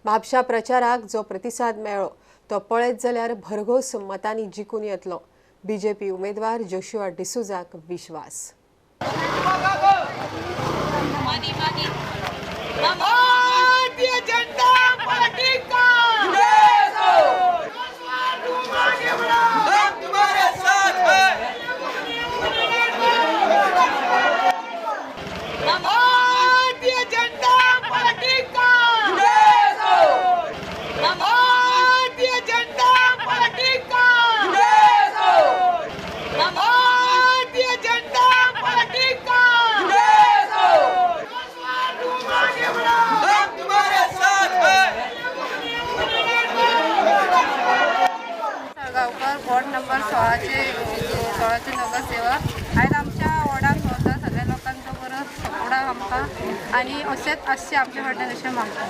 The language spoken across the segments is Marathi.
म्हापशा प्रचाराक जो प्रतिसाद मेळ्ळो तो पळयत जाल्यार भरघोस मतांनी जिखून येतलो. बीजेपी उमेदवार जोशुआ डिसूजाक विश्वास. वॉर्ड नंबर 16चे नगरसेवक आयज आमच्या वॉर्डान भोंवता सगळ्या लोकांचो बरो सपोर्ट आमकां आनी अशेंच आसचें आमचे फाटल्यान अशें मागता.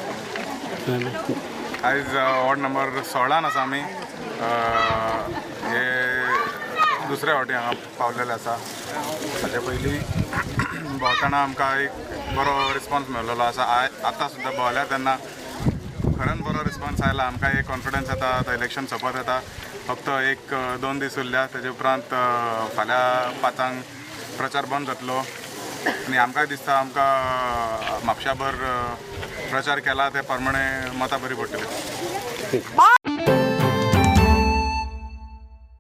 आयज वॉर्ड नंबर 16 आसा आमी. हे दुसऱ्या फावटी हांगा पावलेले आसा. हाचे पयलीं भोंवतना आमकां एक बरो रिस्पॉन्स मेळिल्लो आसा. आतां सुद्दां भोंवल्या तेन्ना खरेंच बरो रिस्पॉन्स आयला. आमकां एक कॉन्फिडन्स येता, आतां इलेक्शन सोंपत येता. फक्त 1-2 दीस उरल्या. तेजे उपरांत फाल्यां 5 प्रचार बंद जातलो आनी आमकांय दिसता आमकां म्हापशाभर प्रचार केला ते प्रमाणे मतां बरी पडटली.